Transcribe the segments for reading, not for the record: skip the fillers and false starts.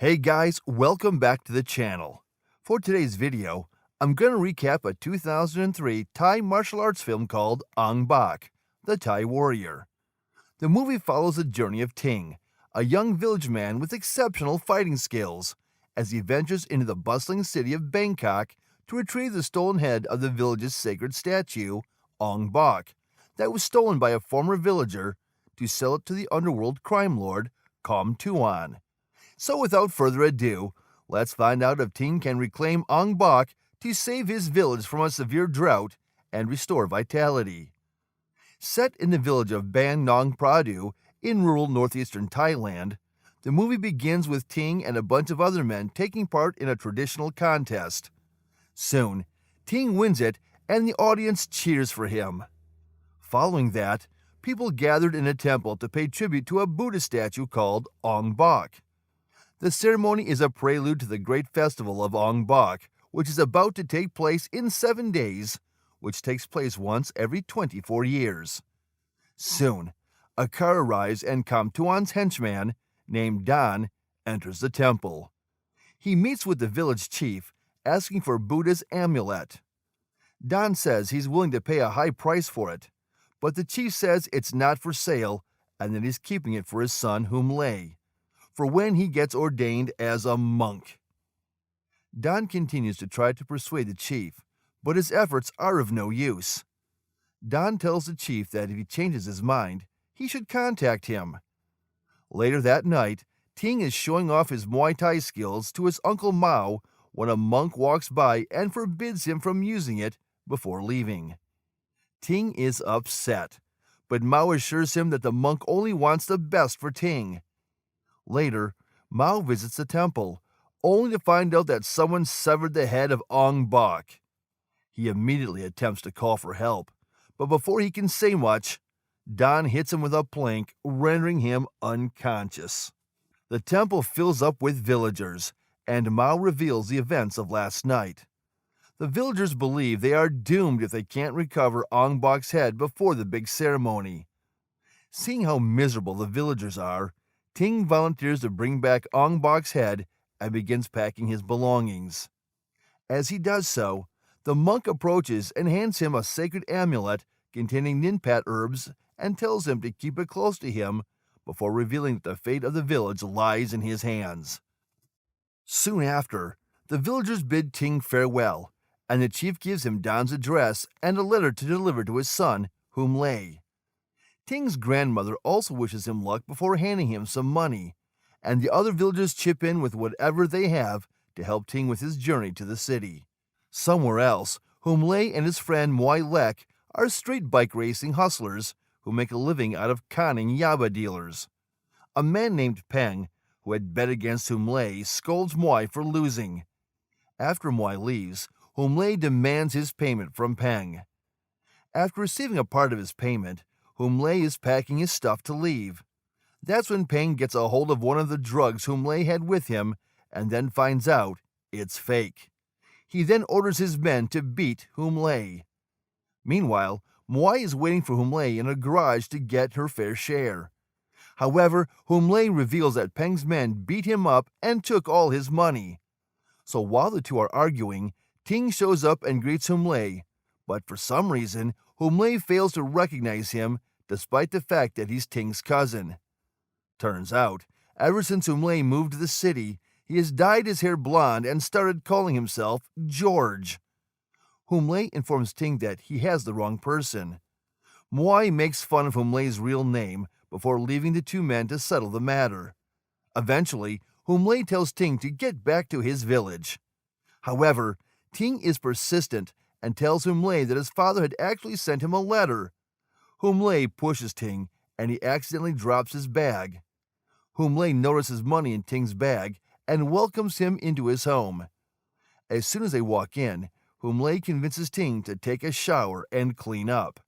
Hey guys, welcome back to the channel. For today's video, I'm going to recap a 2003 Thai martial arts film called Ong Bak, the Thai Warrior. The movie follows the journey of Ting, a young village man with exceptional fighting skills, as he ventures into the bustling city of Bangkok to retrieve the stolen head of the village's sacred statue, Ong Bak, that was stolen by a former villager to sell it to the underworld crime lord, Kom Tuan. So without further ado, let's find out if Ting can reclaim Ong Bak to save his village from a severe drought and restore vitality. Set in the village of Ban Nong Pradu in rural northeastern Thailand, the movie begins with Ting and a bunch of other men taking part in a traditional contest. Soon, Ting wins it and the audience cheers for him. Following that, people gathered in a temple to pay tribute to a Buddha statue called Ong Bak. The ceremony is a prelude to the great festival of Ong Bak, which is about to take place in 7 days, which takes place once every 24 years. Soon, a car arrives and Kom Tuan's henchman, named Dan, enters the temple. He meets with the village chief, asking for Buddha's amulet. Dan says he's willing to pay a high price for it, but the chief says it's not for sale and that he's keeping it for his son Humlay, for when he gets ordained as a monk. Don continues to try to persuade the chief, but his efforts are of no use. Don tells the chief that if he changes his mind, he should contact him. Later that night, Ting is showing off his Muay Thai skills to his uncle Mao when a monk walks by and forbids him from using it before leaving. Ting is upset, but Mao assures him that the monk only wants the best for Ting. Later, Mao visits the temple, only to find out that someone severed the head of Ong Bak. He immediately attempts to call for help, but before he can say much, Don hits him with a plank, rendering him unconscious. The temple fills up with villagers, and Mao reveals the events of last night. The villagers believe they are doomed if they can't recover Ong Bak's head before the big ceremony. Seeing how miserable the villagers are, Ting volunteers to bring back Ong Bak's head and begins packing his belongings. As he does so, the monk approaches and hands him a sacred amulet containing ninpat herbs and tells him to keep it close to him before revealing that the fate of the village lies in his hands. Soon after, the villagers bid Ting farewell, and the chief gives him Don's address and a letter to deliver to his son, Humlay. Ting's grandmother also wishes him luck before handing him some money, and the other villagers chip in with whatever they have to help Ting with his journey to the city. Somewhere else, Humlay and his friend Muay Lek are street bike racing hustlers who make a living out of conning yaba dealers. A man named Peng, who had bet against Humlay, scolds Muay for losing. After Muay leaves, Humlay demands his payment from Peng. After receiving a part of his payment, Humlay is packing his stuff to leave. That's when Peng gets a hold of one of the drugs Humlay had with him and then finds out it's fake. He then orders his men to beat Humlay. Meanwhile, Muay is waiting for Humlay in a garage to get her fair share. However, Humlay reveals that Peng's men beat him up and took all his money. So while the two are arguing, Ting shows up and greets Humlay, but for some reason, Humlay fails to recognize him despite the fact that he's Ting's cousin. Turns out, ever since Humlay moved to the city, he has dyed his hair blonde and started calling himself George. Humlay informs Ting that he has the wrong person. Muay makes fun of Humlay's real name before leaving the two men to settle the matter. Eventually, Humlay tells Ting to get back to his village. However, Ting is persistent and tells Humlay that his father had actually sent him a letter. Humlay pushes Ting, and he accidentally drops his bag. Humlay notices money in Ting's bag and welcomes him into his home. As soon as they walk in, Humlay convinces Ting to take a shower and clean up.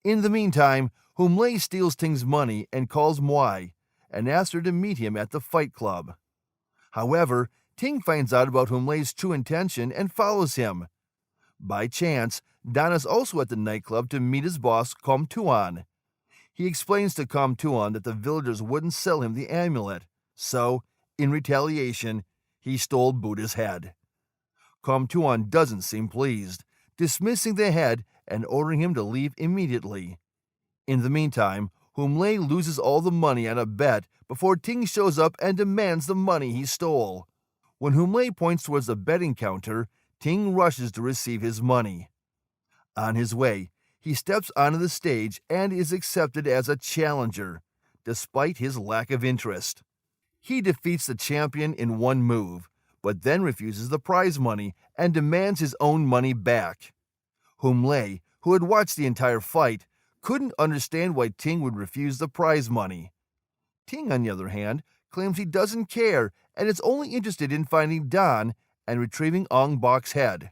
In the meantime, Humlay steals Ting's money and calls Muay, and asks her to meet him at the fight club. However, Ting finds out about Humlay's true intention and follows him. By chance, Don is also at the nightclub to meet his boss, Kom Tuan. He explains to Kom Tuan that the villagers wouldn't sell him the amulet, so in retaliation, he stole Buddha's head. Kom Tuan doesn't seem pleased, dismissing the head and ordering him to leave immediately. In the meantime, Humlei loses all the money on a bet before Ting shows up and demands the money he stole. When Humlei points towards the betting counter, Ting rushes to receive his money. On his way, he steps onto the stage and is accepted as a challenger, despite his lack of interest. He defeats the champion in one move, but then refuses the prize money and demands his own money back. Humlei, who had watched the entire fight, couldn't understand why Ting would refuse the prize money. Ting, on the other hand, claims he doesn't care and is only interested in finding Dan and retrieving Ong Bak's head.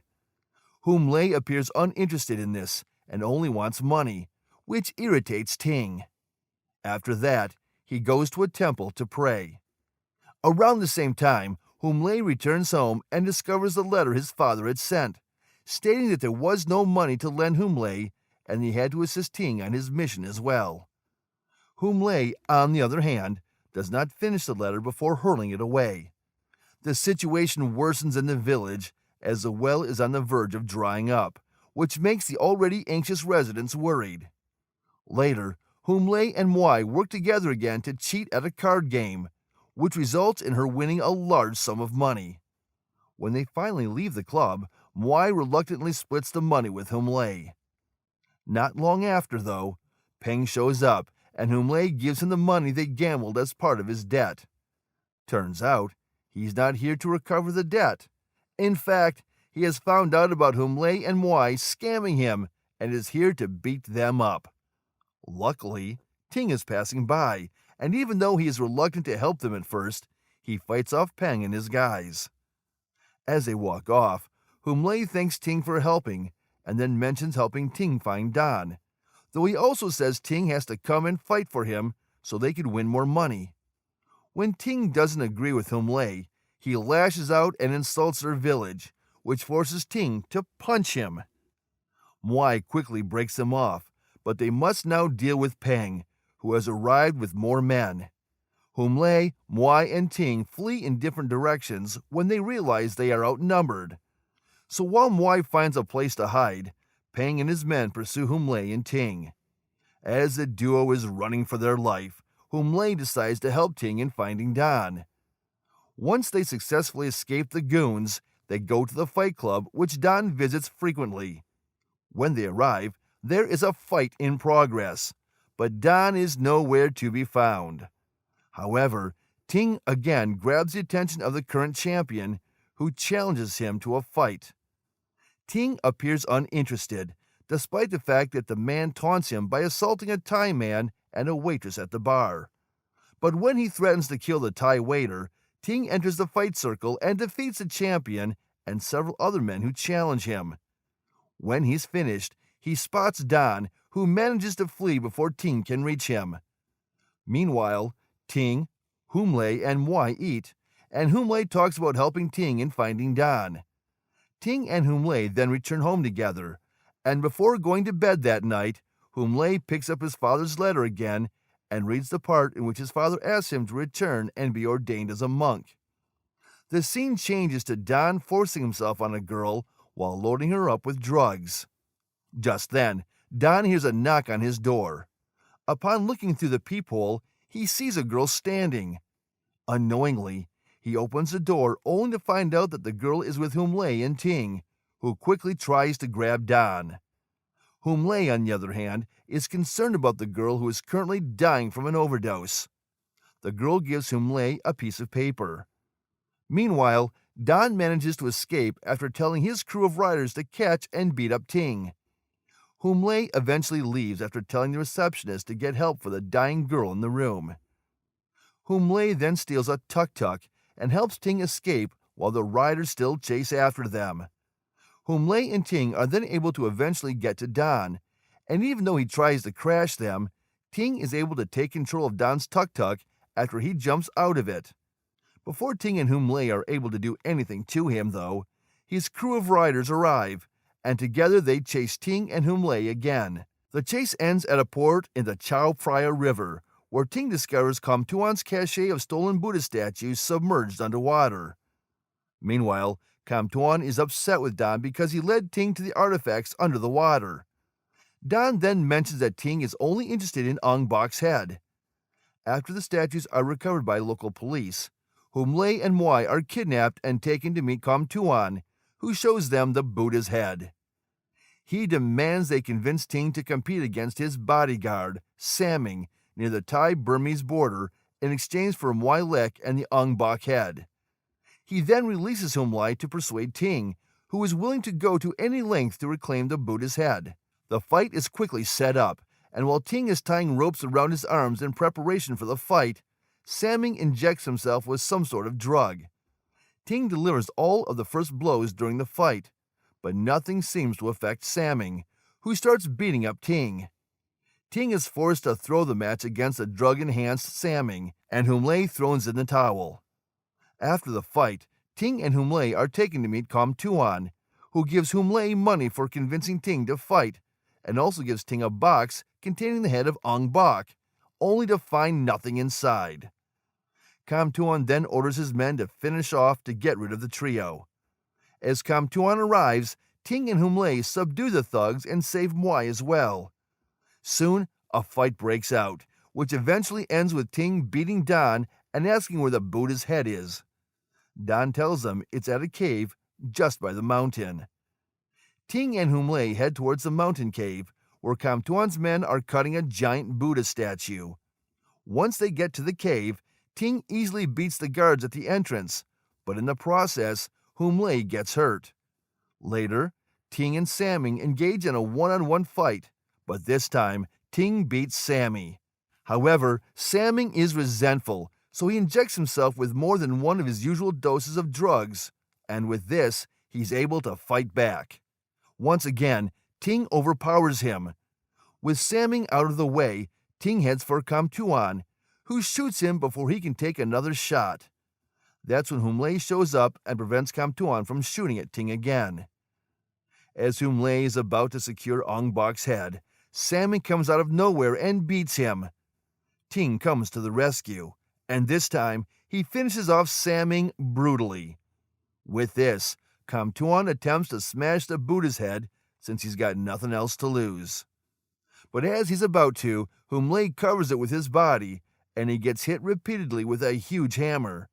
Humlei appears uninterested in this and only wants money, which irritates Ting. After that, he goes to a temple to pray. Around the same time, Humlei returns home and discovers the letter his father had sent, stating that there was no money to lend Humlei and he had to assist Ting on his mission as well. Humlei, on the other hand, does not finish the letter before hurling it away. The situation worsens in the village as the well is on the verge of drying up, which makes the already anxious residents worried. Later, Humlei and Moi work together again to cheat at a card game, which results in her winning a large sum of money. When they finally leave the club, Moi reluctantly splits the money with Humlei. Not long after, though, Peng shows up and Humlei gives him the money they gambled as part of his debt. Turns out, he's not here to recover the debt. In fact, he has found out about Humlei and Moi scamming him and is here to beat them up. Luckily, Ting is passing by, and even though he is reluctant to help them at first, he fights off Peng and his guys. As they walk off, Humlei thanks Ting for helping, and then mentions helping Ting find Dan, though he also says Ting has to come and fight for him so they could win more money. When Ting doesn't agree with Humlei, he lashes out and insults their village, which forces Ting to punch him. Moi quickly breaks them off, but they must now deal with Peng, who has arrived with more men. Humlei, Moi, and Ting flee in different directions when they realize they are outnumbered. So while Moi finds a place to hide, Peng and his men pursue Humlei and Ting. As the duo is running for their life, Humlei decides to help Ting in finding Dan. Once they successfully escape the goons, they go to the fight club, which Dan visits frequently. When they arrive, there is a fight in progress, but Dan is nowhere to be found. However, Ting again grabs the attention of the current champion, who challenges him to a fight. Ting appears uninterested, despite the fact that the man taunts him by assaulting a Thai man and a waitress at the bar. But when he threatens to kill the Thai waiter, Ting enters the fight circle and defeats the champion and several other men who challenge him. When he's finished, he spots Dan, who manages to flee before Ting can reach him. Meanwhile, Ting, Humlei, and Moi eat, and Humlei talks about helping Ting in finding Dan. Ting and Humlei then return home together, and before going to bed that night, Humlei picks up his father's letter again and reads the part in which his father asks him to return and be ordained as a monk. The scene changes to Dan forcing himself on a girl while loading her up with drugs. Just then, Dan hears a knock on his door. Upon looking through the peephole, he sees a girl standing. Unknowingly, he opens the door only to find out that the girl is with Humlei and Ting, who quickly tries to grab Dan. Humlei, on the other hand, is concerned about the girl who is currently dying from an overdose. The girl gives Humlei a piece of paper. Meanwhile, Dan manages to escape after telling his crew of riders to catch and beat up Ting. Humlei eventually leaves after telling the receptionist to get help for the dying girl in the room. Humlei then steals a tuk-tuk and helps Ting escape while the riders still chase after them. Humlei and Ting are then able to eventually get to Dan, and even though he tries to crash them, Ting is able to take control of Dan's tuk-tuk after he jumps out of it. Before Ting and Humlei are able to do anything to him, though, his crew of riders arrive, and together they chase Ting and Humlei again. The chase ends at a port in the Chao Phraya River, where Ting discovers Kamtuan's cache of stolen Buddha statues submerged underwater. Meanwhile, Kamtuan is upset with Don because he led Ting to the artifacts under the water. Don then mentions that Ting is only interested in Ong Bak's head. After the statues are recovered by local police, Hum Lei and Moi are kidnapped and taken to meet Kamtuan, who shows them the Buddha's head. He demands they convince Ting to compete against his bodyguard, Samming, near the Thai-Burmese border in exchange for Moi Lek and the Ong Bak head. He then releases Hum Lai to persuade Ting, who is willing to go to any length to reclaim the Buddha's head. The fight is quickly set up, and while Ting is tying ropes around his arms in preparation for the fight, Samming injects himself with some sort of drug. Ting delivers all of the first blows during the fight, but nothing seems to affect Samming, who starts beating up Ting. Ting is forced to throw the match against the drug-enhanced Samming, and Hum Lei throws in the towel. After the fight, Ting and Hum Lei are taken to meet Kamtuan, who gives Hum Lei money for convincing Ting to fight, and also gives Ting a box containing the head of Ong Bak, only to find nothing inside. Kamtuan then orders his men to finish off to get rid of the trio. As Kamtuan arrives, Ting and Hum Lei subdue the thugs and save Moi as well. Soon, a fight breaks out, which eventually ends with Ting beating Don and asking where the Buddha's head is. Don tells them it's at a cave just by the mountain. Ting and Hum Lei head towards the mountain cave, where Kamtuan's men are cutting a giant Buddha statue. Once they get to the cave, Ting easily beats the guards at the entrance, but in the process, Hum Lei gets hurt. Later, Ting and Samming engage in a one-on-one fight, but this time, Ting beats Sammy. However, Samming is resentful, so he injects himself with more than one of his usual doses of drugs, and with this, he's able to fight back. Once again, Ting overpowers him. With Samming out of the way, Ting heads for Kamtuan, who shoots him before he can take another shot. That's when Hum Lei shows up and prevents Kamtuan from shooting at Ting again. As Hum Lei is about to secure Ong Bak's head, Samming comes out of nowhere and beats him. Ting comes to the rescue, and this time he finishes off Samming brutally. With this, Kamtuan attempts to smash the Buddha's head since he's got nothing else to lose. But as he's about to, Hum Lei covers it with his body, and he gets hit repeatedly with a huge hammer.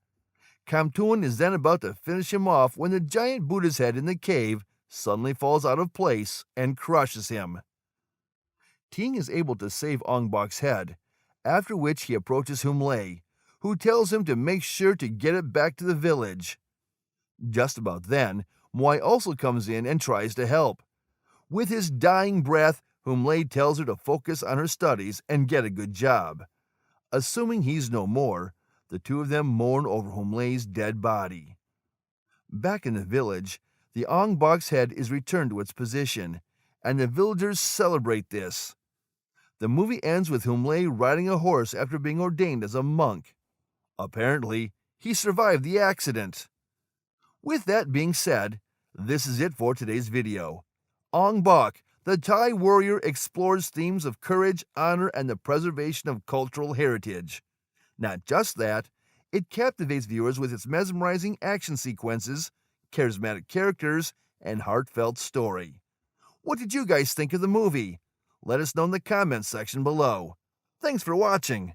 Kamtuan is then about to finish him off when the giant Buddha's head in the cave suddenly falls out of place and crushes him. Ting is able to save Ong Bak's head, after which he approaches Hum Lei, who tells him to make sure to get it back to the village. Just about then, Moi also comes in and tries to help. With his dying breath, Hum Lei tells her to focus on her studies and get a good job. Assuming he's no more, the two of them mourn over Hum Lei's dead body. Back in the village, the Ong Bak's head is returned to its position, and the villagers celebrate this. The movie ends with Hum Lei riding a horse after being ordained as a monk. Apparently, he survived the accident. With that being said, this is it for today's video. Ong Bak, the Thai warrior, explores themes of courage, honor, and the preservation of cultural heritage. Not just that, it captivates viewers with its mesmerizing action sequences, charismatic characters, and heartfelt story. What did you guys think of the movie? Let us know in the comments section below. Thanks for watching.